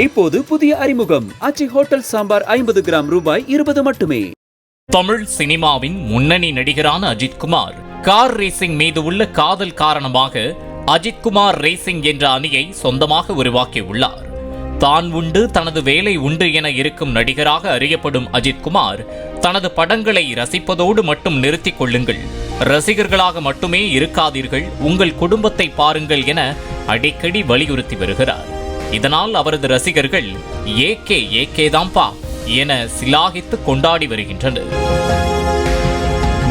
இப்போது புதிய அறிமுகம் அச்சி ஹோட்டல் சாம்பார் 50 கிராம் ரூபாய் 20 மட்டுமே. தமிழ் சினிமாவின் முன்னணி நடிகரான அஜித்குமார் கார் ரேசிங் மீது உள்ள காதல் காரணமாக அஜித்குமார் ரேசிங் என்ற அணியை சொந்தமாக உருவாக்கியுள்ளார். தான் உண்டு தனது வேலை உண்டு என இருக்கும் நடிகராக அறியப்படும் அஜித்குமார் தனது படங்களை ரசிப்பதோடு மட்டும் நிறுத்திக் கொள்ளுங்கள், ரசிகர்களாக மட்டுமே இருக்காதீர்கள், உங்கள் குடும்பத்தை பாருங்கள் என அடிக்கடி வலியுறுத்தி வருகிறார். இதனால் அவரது ரசிகர்கள் ஏகே தாம்பா என சிலாகித்து கொண்டாடி வருகின்றனர்.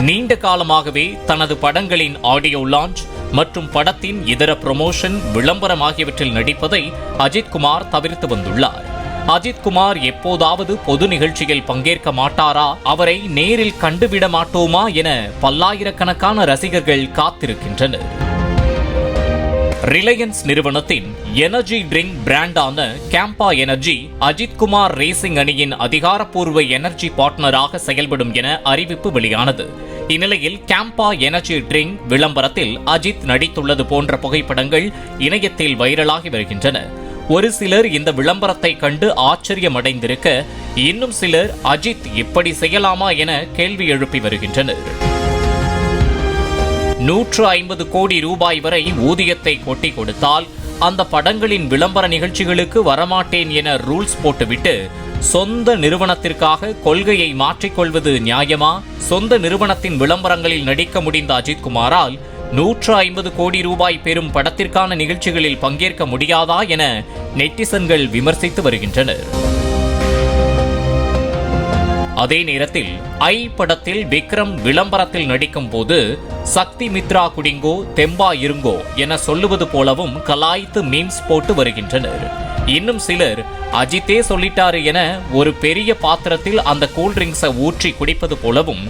நீண்ட காலமாகவே தனது படங்களின் ஆடியோ லான்ச் மற்றும் படத்தின் இதர ப்ரமோஷன் விளம்பரம் ஆகியவற்றில் நடிப்பதை அஜித்குமார் தவிர்த்து வந்துள்ளார். அஜித்குமார் எப்போதாவது பொது நிகழ்ச்சியில் பங்கேற்க மாட்டாரா, அவரை நேரில் கண்டுவிட மாட்டோமா என பல்லாயிரக்கணக்கான ரசிகர்கள் காத்திருக்கின்றனர். ரிலையன்ஸ் நிறுவனத்தின் எனர்ஜி ட்ரிங்க் பிராண்டான கேம்பா எனர்ஜி அஜித்குமார் ரேசிங் அணியின் அதிகாரப்பூர்வ எனர்ஜி பார்ட்னராக செயல்படும் என அறிவிப்பு வெளியானது. இந்நிலையில் கேம்பா எனர்ஜி ட்ரிங்க் விளம்பரத்தில் அஜித் நடித்துள்ளது போன்ற புகைப்படங்கள் இணையத்தில் வைரலாகி வருகின்றன. ஒரு சிலர் இந்த விளம்பரத்தை கண்டு ஆச்சரியமடைந்திருக்க, இன்னும் சிலர் அஜித் இப்படி செய்யலாமா என கேள்வி எழுப்பி வருகின்றனர். 150 கோடி ரூபாய் வரை ஊதியத்தை கொட்டி கொடுத்தால் அந்த படங்களின் விளம்பர நிகழ்ச்சிகளுக்கு வரமாட்டேன் என ரூல்ஸ் போட்டுவிட்டு சொந்த நிறுவனத்திற்காக கொள்கையை மாற்றிக்கொள்வது நியாயமா? சொந்த நிறுவனத்தின் விளம்பரங்களில் நடிக்க முடிந்த அஜித்குமாரால் 150 கோடி ரூபாய் பெறும் படத்திற்கான நிகழ்ச்சிகளில் பங்கேற்க முடியாதா என நெட்டிசன்கள் விமர்சித்து வருகின்றனர். அதே நேரத்தில் ஐ படத்தில் விக்ரம் விளம்பரத்தில் நடிக்கும் போது சக்தி மித்ரா குடிங்கோ தெம்பா இருங்கோ என சொல்லுவது போலவும் கலாய்த்து மீம்ஸ் போட்டு வருகின்றனர். இன்னும் சிலர் அஜித்தே சொல்லிட்டாரு என ஒரு பெரிய பாத்திரத்தில் அந்த கூல்ட்ரிங்க்ஸை ஊற்றி குடிப்பது போலவும்,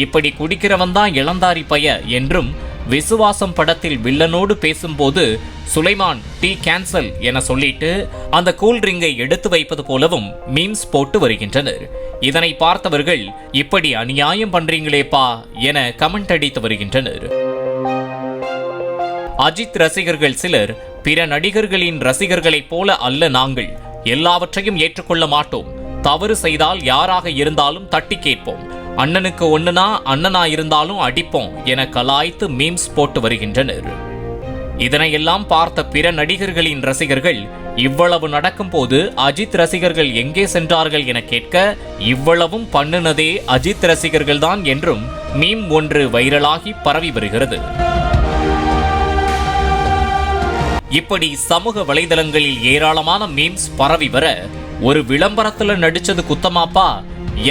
இப்படி குடிக்கிறவன் தான் இளந்தாரி பைய என்றும், விசுவாசம் படத்தில் வில்லனோடு பேசும்போது சுலைமான் டீ கேன்சல் என சொல்லிட்டு அந்த கூல்ட்ரிங்கை எடுத்து வைப்பது போலவும் மீம்ஸ் போட்டு வருகின்றனர். இதனை பார்த்தவர்கள் இப்படி அநியாயம் பண்றீங்களேப்பா என கமெண்ட் அடித்து வருகின்றனர். அஜித் ரசிகர்கள் சிலர் பிற நடிகர்களின் ரசிகர்களைப் போல அல்ல, நாங்கள் எல்லாவற்றையும் ஏற்றுக்கொள்ள மாட்டோம், தவறு செய்தால் யாராக இருந்தாலும் தட்டி கேட்போம், அண்ணனுக்கு ஒண்ணுனா அண்ணனா இருந்தாலும் அடிப்போம் என கலாய்த்து மீம்ஸ் போட்டு வருகின்றனர். இதனையெல்லாம் பார்த்த பிற நடிகர்களின் ரசிகர்கள் இவ்வளவு நடக்கும் போது அஜித் ரசிகர்கள் எங்கே சென்றார்கள் என கேட்க, இவ்வளவும் பண்ணுனதே அஜித் ரசிகர்கள் தான் என்றும் மீம் ஒன்று வைரலாகி பரவி வருகிறது. இப்படி சமூக வலைதளங்களில் ஏராளமான மீம்ஸ் பரவி வர, ஒரு விளம்பரத்துல நடிச்சது குத்தமாப்பா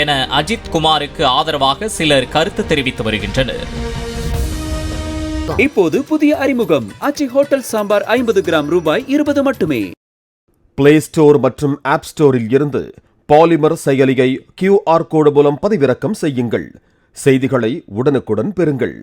என அஜித் குமாருக்கு ஆதரவாக சிலர் கருத்து தெரிவித்து வருகின்றனர். இப்போது புதிய அறிமுகம் அச்சி ஹோட்டல் சாம்பார் 50 கிராம் ரூபாய் 20 மட்டுமே. பிளே ஸ்டோர் மற்றும் ஆப் ஸ்டோரில் இருந்து பாலிமர் செயலியை QR கோடு மூலம் பதிவிறக்கம் செய்யுங்கள். செய்திகளை உடனுக்குடன் பெறுங்கள்.